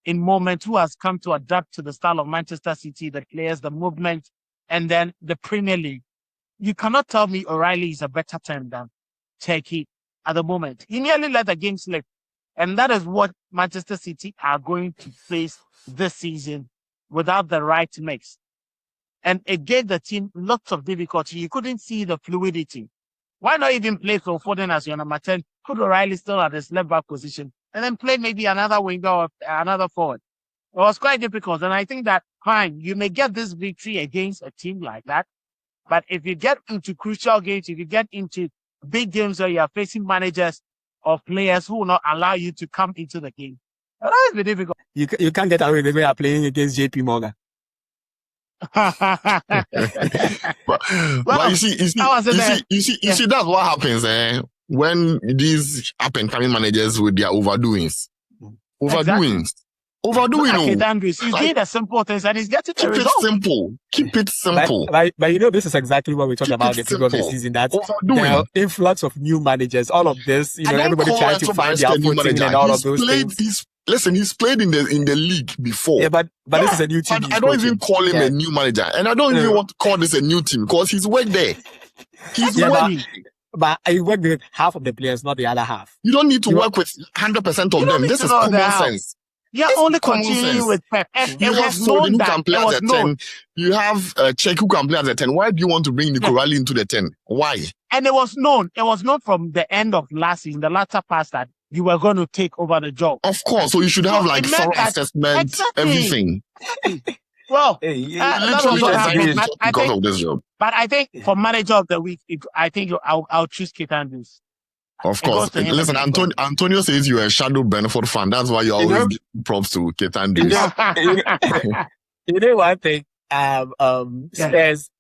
in moments, who has come to adapt to the style of Manchester City, the players, the movement, and then the Premier League, you cannot tell me O'Reilly is a better team than Turkey at the moment. He nearly let the game slip. And that is what Manchester City are going to face this season without the right mix. And it gave the team lots of difficulty. You couldn't see the fluidity. Why not even play Phil Foden as your number 10? Put O'Reilly still at his left back position and then play maybe another winger or another forward. It was quite difficult. And I think that, fine, you may get this victory against a team like that. But if you get into crucial games, if you get into big games where you are facing managers or players who will not allow you to come into the game, that will be difficult. You can't get away with the way you're playing against JP Morgan. but you see, that's what happens when these up and coming managers with their overdoings. Overdoing. Andrews, he's doing the simple things and he's getting the result. Keep it simple. But you know, this is exactly what we talked about the beginning of the season. That the influx of new managers, all of this, you know, everybody trying to find their footing and all of those things. He's played in the league before. Yeah, but this is a new team. I don't even call him a new manager, and I don't even want to call this a new team because he's worked there. But I work with half of the players, not the other half. You don't need to work with 100% of them. This is common sense. Yeah, only continuing with Pep. And it was known that can play as a 10. You have Czech who can play as a 10. Why do you want to bring Nico Rally into the 10? Why? And it was known from the end of last season, the latter part, that you were going to take over the job. Of course. So you should have thorough assessment, everything. Well, literally because of this job. But I think for manager of the week, I'll choose Keith Andrews. Of course. Listen, Antonio says you're a shadow Brentford fan. That's why you always give props to Keith Andrews. You know one thing? Spurs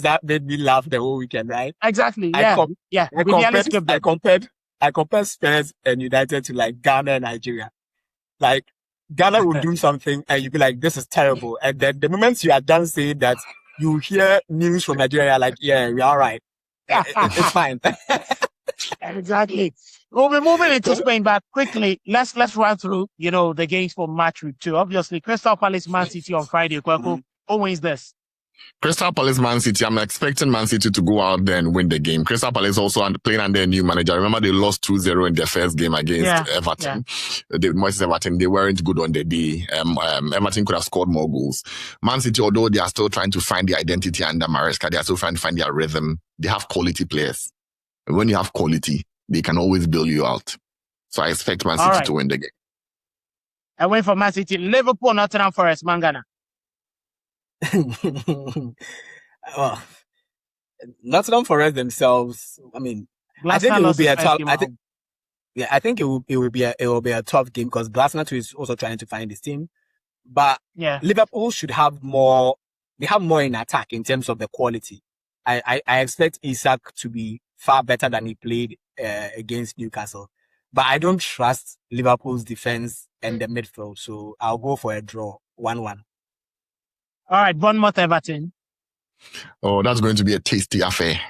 that made me laugh the whole weekend, right? Exactly. I compared Spurs and United to like Ghana and Nigeria. Like Ghana will do something and you'll be like, this is terrible. And then the moment you are done saying that, you hear news from Nigeria like, yeah, we're all right. It's fine. Exactly. We'll be moving into Spain, but quickly, let's run through, the games for Matchweek 2. Obviously, Crystal Palace, Man City on Friday. Who wins this? Crystal Palace, Man City. I'm expecting Man City to go out there and win the game. Crystal Palace also playing under a new manager. Remember, they lost 2-0 in their first game against Everton. Everton, they weren't good on the day. Everton could have scored more goals. Man City, although they are still trying to find their identity under Maresca, they are still trying to find their rhythm. They have quality players. And when you have quality, they can always bail you out. So I expect Man City to win the game. I went for Man City. Liverpool, Nottingham Forest, Mangana. Well, Nottingham Forest themselves. I mean, I think it will be a tough. I think it will be a tough game because Glasgow is also trying to find his team. But Liverpool should have more. They have more in attack in terms of the quality. I expect Isak to be far better than he played against Newcastle. But I don't trust Liverpool's defense and the midfield, so I'll go for a draw, 1-1. All right, Bournemouth Everton. Oh, that's going to be a tasty affair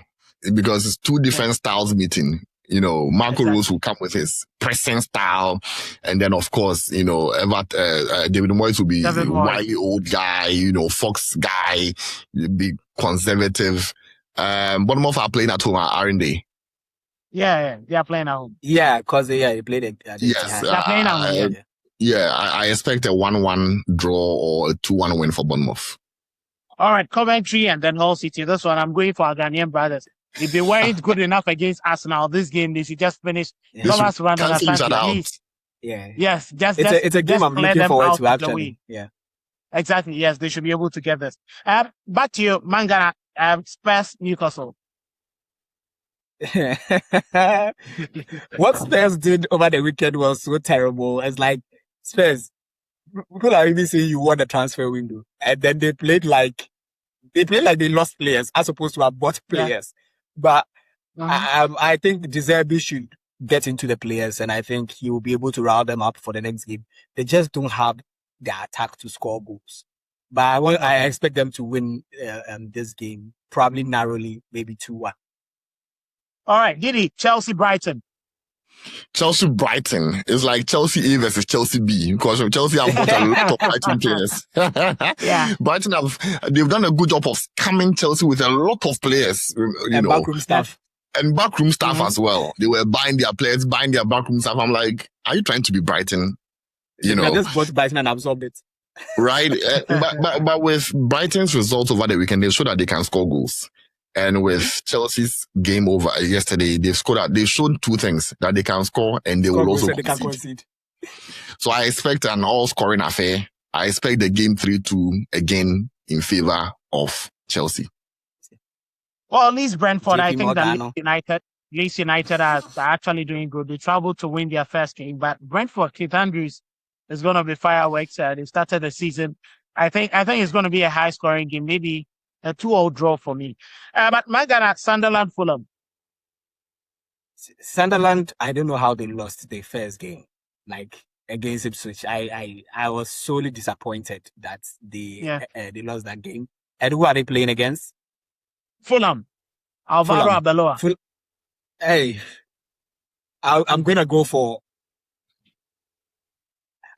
because it's two different styles meeting. You know, Marco Rose will come with his pressing style. And then, of course, you know, David Moyes will be a wily old guy, you know, Fox guy, be conservative. Bournemouth are playing at home, aren't they? Yeah, they are playing at home. Yeah, because they played it. Yes. They're playing at home. Yeah, I expect a 1-1 draw or a 2-1 win for Bournemouth. All right, Coventry and then Hull City. This one, I'm going for our Ghanaian brothers. If they weren't good enough against Arsenal this game, they should just finish. Thomas cancel each other out. Yeah. Yes, it's a game I'm looking forward to actually. Yeah. Exactly. Yes, they should be able to get this. Back to you, Mangana. Spurs Newcastle. What Spurs did over the weekend was so terrible. It's like Spurs. People are even saying you won the transfer window, and then they played like they lost players as opposed to have bought players. Yeah. But I think De Zerbi should get into the players, and I think he will be able to rile them up for the next game. They just don't have the attack to score goals. But I expect them to win this game, probably narrowly, maybe 2-1. All right, Giddy, Chelsea Brighton. Chelsea Brighton is like Chelsea A versus Chelsea B because Chelsea have bought a lot of Brighton players. Yeah. Brighton they've done a good job of scamming Chelsea with a lot of players, and backroom staff. And backroom staff as well. They were buying their players, buying their backroom staff. I'm like, are you trying to be Brighton? You know, I just bought Brighton and absorbed it. Right. But with Brighton's results over the weekend, they showed that they can score goals. And with Chelsea's game over yesterday, they showed two things, that they can score and they will also concede. So I expect an all-scoring affair. I expect the game 3-2 again in favor of Chelsea. Well, at least Brentford, I think that Leeds United are actually doing good. They traveled to win their first game, but Brentford, Keith Andrews is going to be fireworks. They started the season. I think it's going to be a high-scoring game, maybe a 2-0 draw for me. But Magana, Sunderland, Fulham. Sunderland, I don't know how they lost their first game, like against Ipswich. I was solely disappointed that they lost that game. And who are they playing against? Fulham. Alvaro Arbeloa. Hey, I'm going to go for...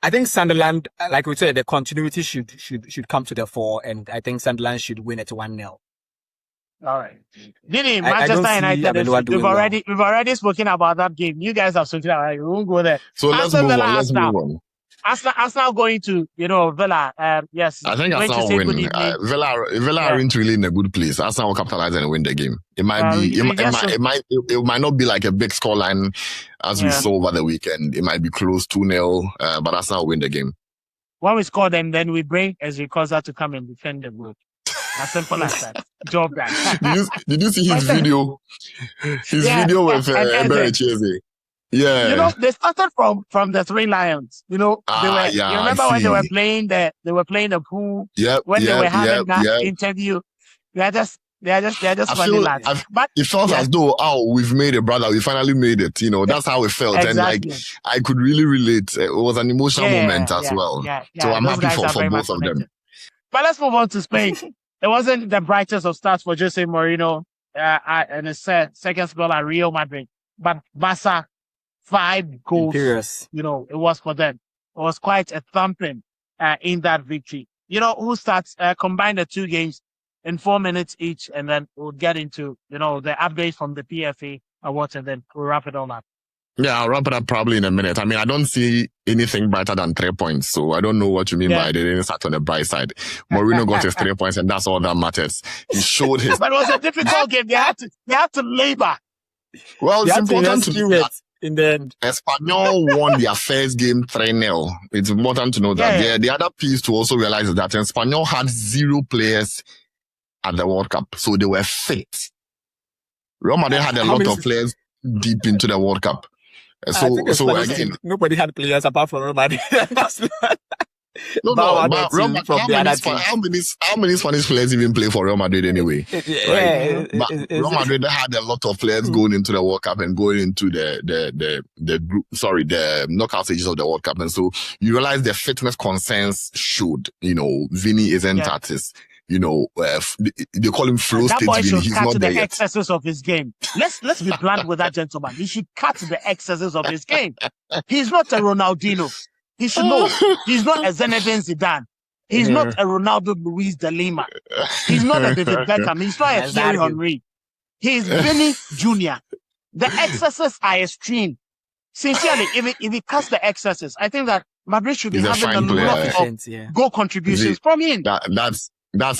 I think Sunderland, like we said, the continuity should come to the fore, and I think Sunderland should win it 1-0. All right. Diddy, Manchester United. We've already spoken about that game. You guys have spoken about it. We won't go there. So let's move on. Arsenal going to, Villa. Yes. I think Arsenal will win. Villa aren't really in a good place. Arsenal will capitalize and win the game. It might not be like a big scoreline as we saw over the weekend. It might be close 2-0, but Arsenal will win the game. When we score them, then we bring Ezri Koza to come and defend the goal. As simple as that. Job done. Did you see his video? His video with Eberechi. Yeah. They started from the Three Lions. You remember when they were playing the pool? Yeah. When they were having that interview. They're just funny lads. But it felt as though, we've made it, brother. We finally made it. That's how it felt. Exactly. And I could really relate. It was an emotional moment as well. So I'm happy for both of them. But let's move on to Spain. It wasn't the brightest of starts for Jose Mourinho in his second spell at Real Madrid. But Barca, 5 goals. Imperious. It was for them. It was quite a thumping in that victory. Who starts combine the two games in 4 minutes each, and then we'll get into the updates from the PFA awards, and then we'll wrap it all up. Yeah, I'll wrap it up probably in a minute. I mean, I don't see anything brighter than 3 points, so I don't know what you mean by they didn't start on the bright side. Mourinho got his 3 points, and that's all that matters. He showed his... But it was a difficult game. They had to labor. Well, it's important to do it in the end. Espanyol won their first game 3-0. It's important to know that. The other piece to also realize is that Espanyol had 0 players at the World Cup, so they were fit. Real Madrid had a lot of players deep into the World Cup. So again, nobody had players apart from Real Madrid. How many Spanish players even play for Real Madrid anyway? Real Madrid had a lot of players going into the World Cup and going into the knockout stages of the World Cup, and so you realize the fitness concerns showed. Vinny isn't at they call him flow That state boy Vini. should He's cut not the there yet. excesses of his game. Let's be blunt with that gentleman. He should cut the excesses of his game. He's not a Ronaldinho. He should know. He's not a Zinedine Zidane. He's not a Ronaldo Luis de Lima. He's not a David Beckham. He's not a Thierry Henry. He's Vinny Jr. The excesses are extreme. Sincerely, if he cuts the excesses, I think that Madrid should be having a lot of goal contributions from him. That's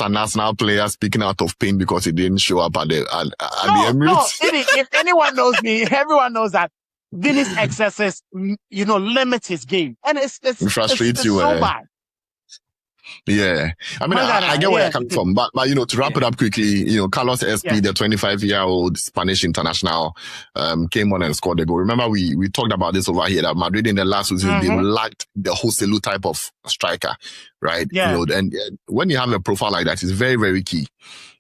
a national player speaking out of pain because he didn't show up at the Emirates. No, if anyone knows me, everyone knows that Vinny's excesses, limit his game. And it's frustrates you. So bad. Yeah. I mean, I get where you're coming from, but to wrap it up quickly, Carlos SP, the 25-year-old Spanish international, came on and scored a goal. Remember, we talked about this over here, that Madrid in the last season, they lacked the Joselu type of striker, right? Yeah. And when you have a profile like that, it's very, very key.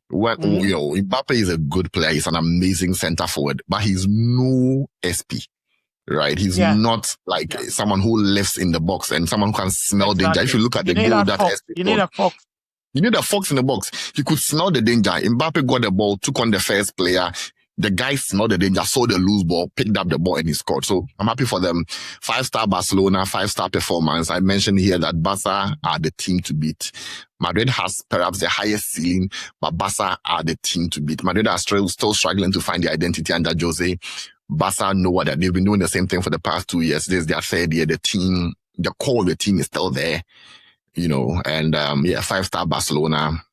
When, Mbappe is a good player. He's an amazing center forward, but he's no SP. Right, he's not like someone who lives in the box and someone who can smell danger. If you look at the goal that you need a fox. You need a fox in the box. He could smell the danger. Mbappe got the ball, took on the first player. The guy smelled the danger, saw the loose ball, picked up the ball, and he scored. So I'm happy for them. 5-star Barcelona, 5-star performance. I mentioned here that Barca are the team to beat. Madrid has perhaps the highest ceiling, but Barca are the team to beat. Madrid are still struggling to find their identity under Jose. Barca know what they've been doing the same thing for the past 2 years. This is their third year. The core of the team is still there, and 5-star Barcelona.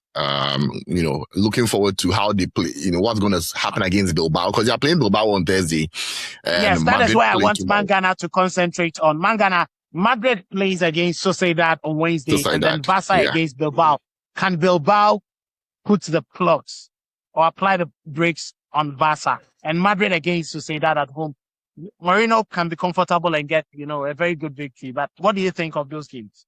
Looking forward to how they play, what's going to happen against Bilbao, because they're playing Bilbao on Thursday. Yes, that is why I want Mangana to concentrate on. Madrid plays against Sociedad on Wednesday, and then Barca against Bilbao. Can Bilbao put the plugs or apply the brakes on Barca? And Madrid against Sociedad at home. Mourinho can be comfortable and get, a very good victory. But what do you think of those games?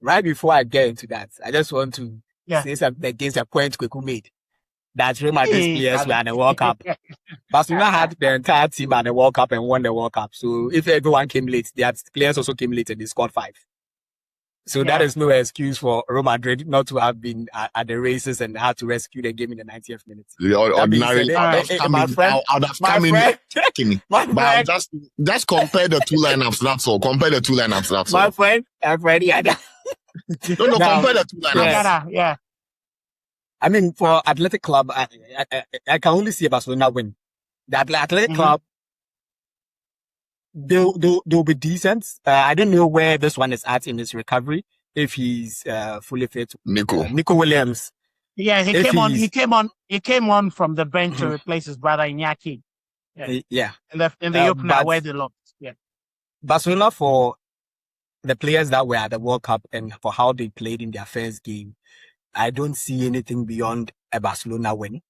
Right before I get into that, I just want to say something against a point Kweku made. That Real Madrid players were at the World Cup. Barcelona had the entire team at the World Cup and won the World Cup. So if everyone came late, their players also came late and they scored 5. So that is no excuse for Real Madrid not to have been at the races and had to rescue the game in the 90th minute. Ordinarily, but just compare the two lineups. That's all. Compare the two lineups. That's all. My friend, compare the two lineups. Yeah. I mean, for Athletic Club, I can only see Barcelona win. The Athletic Club, they'll be decent. I don't know where this one is at in his recovery. If he's fully fit, Nico Williams. Yeah, he came on from the bench to replace his brother Iñaki. Yeah. In the opener where they lost. Yeah. Barcelona, for the players that were at the World Cup and for how they played in their first game, I don't see anything beyond a Barcelona win.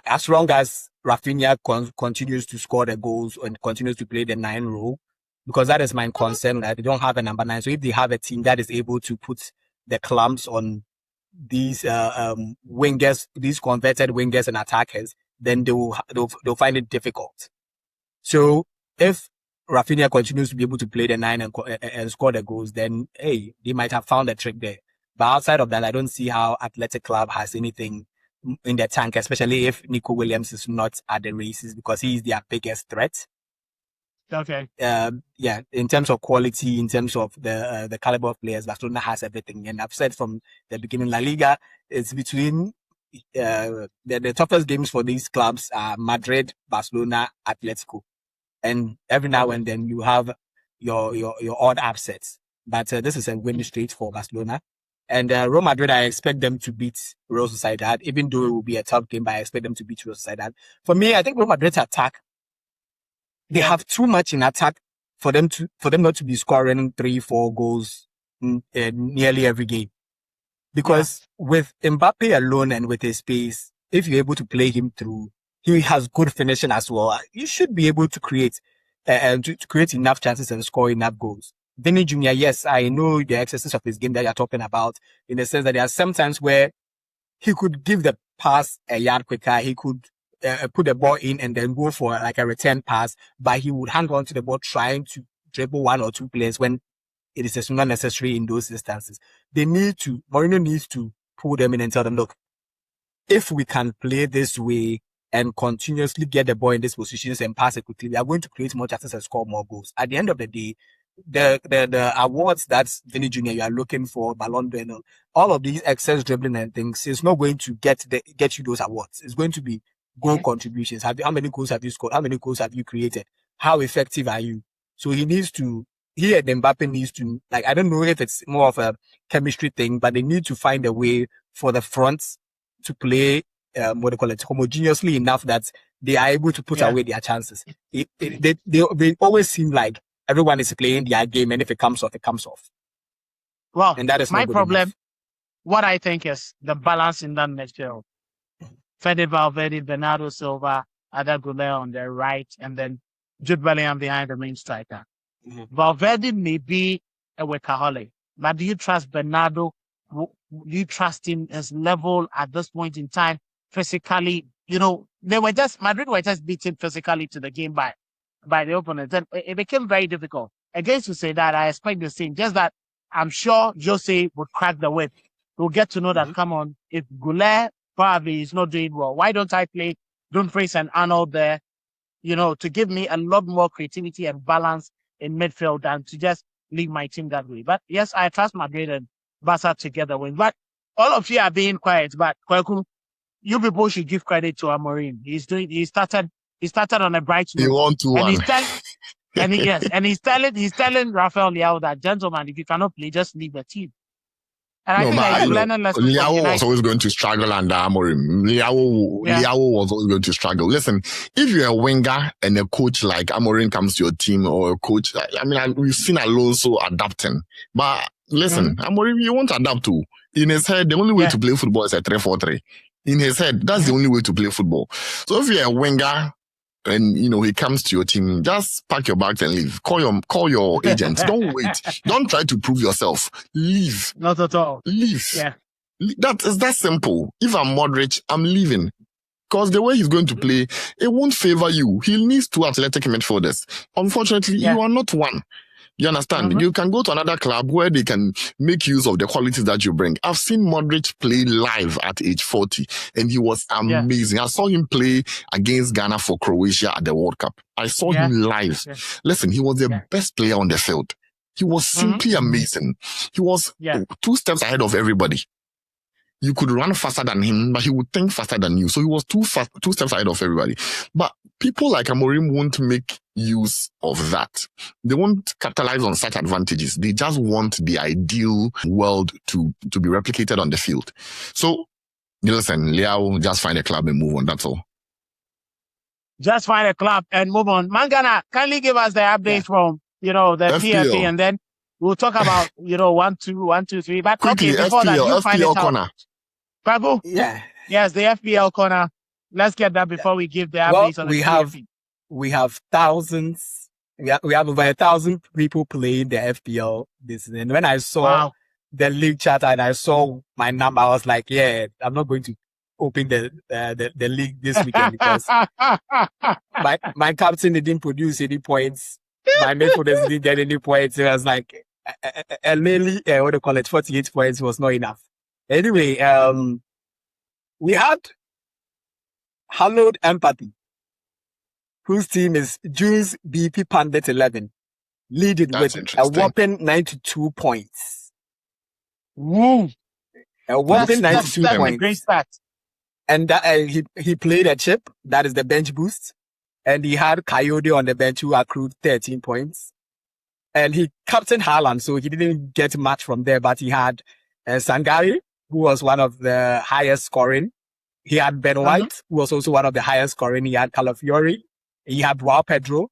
As long as Rafinha continues to score the goals and continues to play the 9 role, because that is my concern that they don't have a number 9. So if they have a team that is able to put the clamps on these wingers, these converted wingers and attackers, then they'll find it difficult. So if Rafinha continues to be able to play the 9 and score the goals, then hey, they might have found a trick there. But outside of that, I don't see how Athletic Club has anything in the tank, especially if Nico Williams is not at the races, because he is their biggest threat. Okay. In terms of quality, in terms of the caliber of players, Barcelona has everything. And I've said from the beginning, La Liga is between the toughest games for these clubs are Madrid, Barcelona, Atletico, and every now and then you have your odd upsets. But this is a win straight for Barcelona. And Real Madrid, I expect them to beat Real Sociedad, even though it will be a tough game, but I expect them to beat Real Sociedad. For me, I think Real Madrid's attack, they have too much in attack for them not to be scoring 3-4 goals nearly every game. Because with Mbappe alone and with his pace, if you're able to play him through, he has good finishing as well. You should be able to create enough chances and score enough goals. Vinny Jr., yes, I know the excesses of his game that you're talking about, in the sense that there are some times where he could give the pass a yard quicker, he could put the ball in and then go for like a return pass, but he would hang on to the ball trying to dribble 1 or 2 players when it is not necessary in those instances. Mourinho needs to pull them in and tell them, look, if we can play this way and continuously get the ball in these positions and pass it quickly, we are going to create more chances and score more goals. At the end of the day, the awards that Vinny Jr. you are looking for, Ballon d'Or, all of these excess dribbling and things is not going to get you those awards. It's going to be goal contributions. How many goals have you scored? How many goals have you created? How effective are you? So he and Mbappe needs to, like, I don't know if it's more of a chemistry thing, but they need to find a way for the fronts to play, homogeneously enough that they are able to put away their chances. They always seem like everyone is playing their game, and if it comes off, it comes off. Well, and that is my problem. Enough. What I think is the balance in that midfield. Fede Valverde, Bernardo Silva, Ada Goulet on the right, and then Jude Bellingham behind the main striker. Mm-hmm. Valverde may be a workaholic, but do you trust Bernardo? Do you trust him his level at this point in time, physically? Madrid were just beaten physically to the game by the opponent. And it became very difficult. Against to say that, I expect the same. Just that I'm sure Jose would crack the whip. We'll get to know that, come on, if Goulet probably is not doing well, why don't I play Dumfries and Arnold there, to give me a lot more creativity and balance in midfield than to just leave my team that way. But yes, I trust Madrid and Barca together win. But all of you are being quiet, but you people should give credit to Amorim. He started on a bright note. You want to and he's telling Rafael Leao that, gentlemen, if you cannot play, just leave the team. And Leao was always going to struggle under Amorim. Leao was always going to struggle. Listen, if you're a winger and a coach like Amorim comes to your team, or a coach, we've seen Alonso adapting. But listen, Amorim, you won't adapt to. In his head, the only way to play football is a 3-4-3. In his head, that's the only way to play football. So if you're a winger, and he comes to your team, just pack your bags and leave. Call your agent. Don't wait. Don't try to prove yourself. Leave. Not at all. Leave. Yeah. That simple. If I'm Modric, I'm leaving. Because the way he's going to play, it won't favor you. He needs two athletic midfielders. Unfortunately, you are not one. You understand? Mm-hmm. You can go to another club where they can make use of the qualities that you bring. I've seen Modric play live at age 40, and he was amazing. I saw him play against Ghana for Croatia at the World Cup. I saw him live. Yeah. Listen, he was the best player on the field. He was simply amazing. He was 2 steps ahead of everybody. You could run faster than him, but he would think faster than you. So he was 2 steps ahead of everybody. But people like Amorim won't make use of that. They won't capitalize on such advantages. They just want the ideal world to be replicated on the field. So, listen, Leao, just find a club and move on. That's all. Just find a club and move on. Mangana, kindly give us the updates from, the PFA, and then we'll talk about, 1, 2, 3. But quickly, okay, before that, you find it corner. out. Babu? Yeah. Yes, the FPL corner. Let's get that before we give the updates on the PFA. We have thousands. We have over 1,000 people playing the FPL this season. When I saw the league chat and I saw my number, I was like, I'm not going to open the league this weekend because my captain didn't produce any points. My midfielders didn't get any points. It was like mainly 48 points was not enough. Anyway, we had Hallowed Empathy, whose team is Jules BP Pandit 11, leading with a whopping 92 points. Woo! A whopping 92 points. A great stat. And he played a chip, that is the bench boost. And he had Coyote on the bench who accrued 13 points. And he captained Haaland, so he didn't get much from there, but he had Sangari, who was one of the highest scoring. He had Ben White, who was also one of the highest scoring. He had Calafiori. He had Joao Pedro.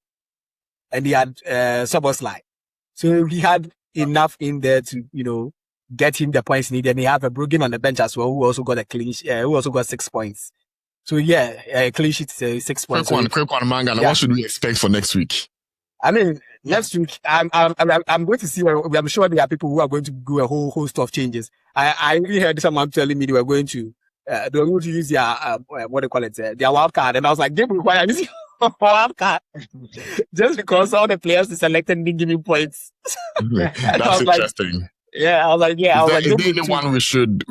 And he had Soboslai. So he had enough in there to, get him the points needed. And he had a Bruggen on the bench as well, who also got who also got 6 points. So clean sheet 6 points. Quick one, Mangana. What should we expect for next week? I mean, next week, I'm going to see, I'm sure there are people who are going to do a whole host of changes. I really heard someone telling me they were going to use their, their wild card. And I was like, give me why this wild card. Just because all the players they selected didn't give me points. That's interesting. Yeah, I was like, yeah, I was like, is there anyone we should,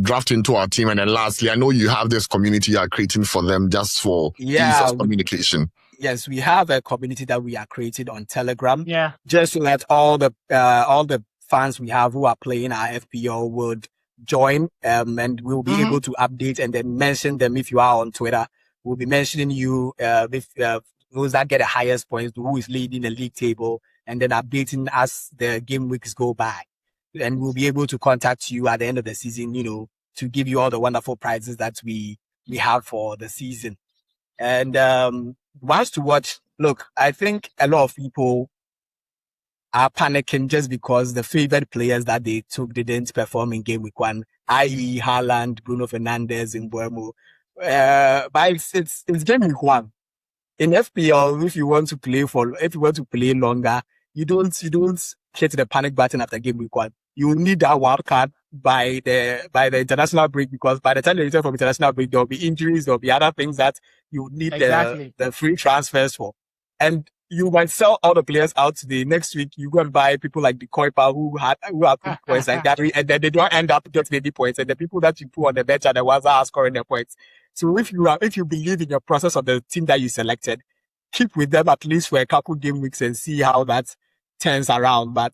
draft into our team? And then lastly, I know you have this community you are creating for them just for ease of communication. Yes, we have a community that we are creating on Telegram. Yeah. Just to let all the fans we have who are playing our FPL would join, and we'll be able to update and then mention them. If you are on Twitter, we'll be mentioning you, if those that get the highest points, who is leading the league table, and then updating as the game weeks go by. And we'll be able to contact you at the end of the season, to give you all the wonderful prizes that we have for the season. And once to watch, look, I think a lot of people are panicking just because the favored players that they took didn't perform in game week 1, i.e. Haaland, Bruno Fernandes, and Mbeumo. But it's game week 1. In FPL, if you want to play longer, you don't hit the panic button after game week 1. You will need that wild card by the international break, because by the time you return from international break, there'll be injuries, there'll be other things that you need the free transfers for. And you might sell all the players out today. Next week, you go and buy people like the Koipa who have good points and Gary, and then they don't end up getting any points. And the people that you put on the bench are the ones that are scoring the points. So if you believe in your process of the team that you selected, keep with them at least for a couple game weeks and see how that turns around. But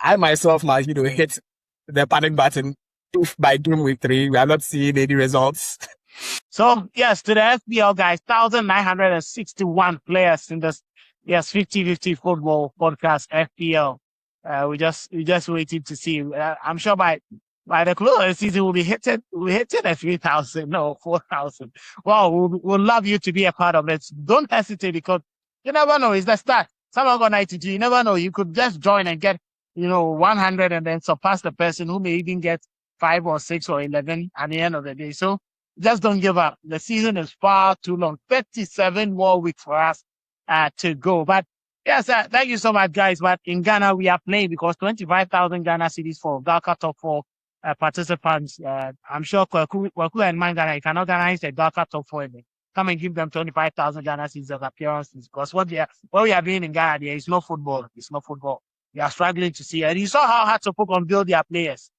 I myself might, hit the panic button if by game week 3 we are not seeing any results. So yes, to the FPL guys, 1,961 players in this 50-50 football podcast FPL. We just waiting to see. I'm sure by the close of the season we'll hitting at 3,000, no 4,000. Well, we'll love you to be a part of it. Don't hesitate, because you never know. It's the start. Someone got 92. You never know. You could just join and get 100 and then surpass the person who may even get 5 or 6 or 11 at the end of the day. So just don't give up. The season is far too long. 37 more weeks for us to go. But yes, thank you so much, guys. But in Ghana, we are playing because 25,000 Ghana cedis for Dhaka top 4 participants. I'm sure Kwaku and Mangana, you can organize a Dhaka top 4 event. Come and give them 25,000 Ghana cedis of appearances, because what we are doing in Ghana, there is no football. It's not football. We are struggling to see. And you saw how hard to build their players.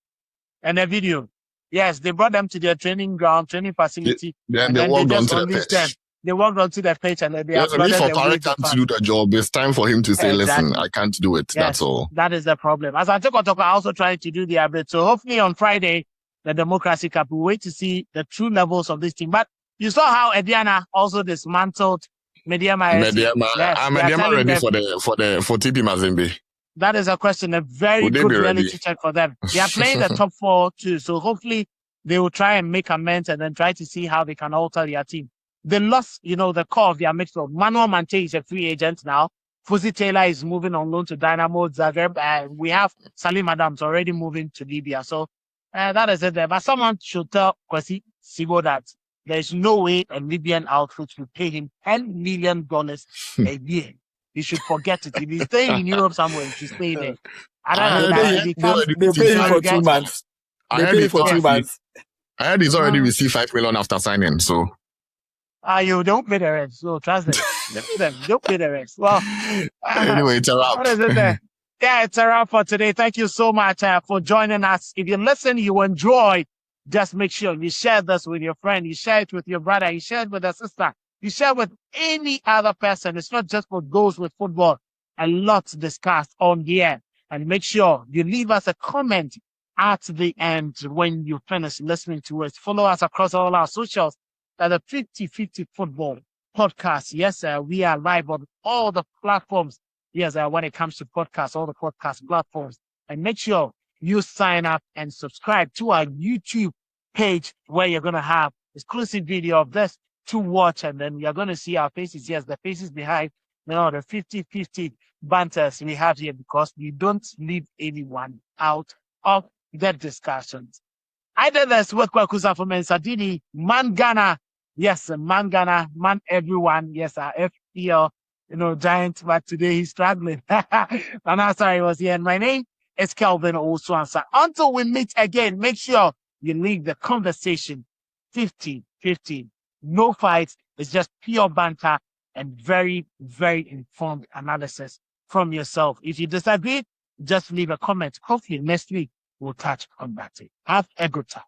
And the video. Yes, they brought them to their training ground, training facility. Then they walked onto the pitch. They walked onto the pitch and they applauded them. If Opare can't do the job, it's time for him to say, listen, I can't do it. Yes, that's all. That is the problem. As I are also trying to do the update. So hopefully on Friday, the Democracy Cup, we'll wait to see the true levels of this team. But you saw how Ediana also dismantled Mediama. Mediama ready for TP Mazembe. That is a question, a very good reality check for them. They are playing the top 4 too. So hopefully they will try and make amends and then try to see how they can alter their team. They lost, the core of their midfield. Manuel Mante is a free agent now. Fuzi Taylor is moving on loan to Dynamo Zagreb. We have Salim Adams already moving to Libya. So that is it there. But someone should tell Kwesi Sibo that there's no way a Libyan outfit will pay him $10 million a year. He should forget it. If he's staying in Europe somewhere, he should stay there. They pay him for 2 months. They pay him for 2 months. I heard he's already received 5 million after signing, so. You don't pay the rest, so trust them. Don't pay the rest. Well, anyway, it's a wrap. What is it there? Yeah, it's a wrap for today. Thank you so much for joining us. If you listen, you enjoy, just make sure you share this with your friend. You share it with your brother. You share it with a sister. You share with any other person. It's not just for those with football. A lot discussed on the air. And make sure you leave us a comment at the end when you finish listening to us. Follow us across all our socials at the 50-50 Football Podcast. Yes, we are live on all the platforms. Yes, when it comes to podcasts, all the podcast platforms. And make sure you sign up and subscribe to our YouTube page where you're going to have exclusive video of this to watch, and then you're going to see our faces. Yes, the faces behind, the 50-50 banters we have here, because we don't leave anyone out of the discussions. I did this with Kwakusa for Mensadini, Man Ghana. Yes, Man Ghana, man everyone. Yes, our FPL, giant, but today he's struggling. And I'm sorry, he was here. And my name is Kelvin Oswansa. Until we meet again, make sure you leave the conversation 50-50. No fights. It's just pure banter and very, very informed analysis from yourself. If you disagree, just leave a comment. Hopefully next week we'll touch on that. Have a good time.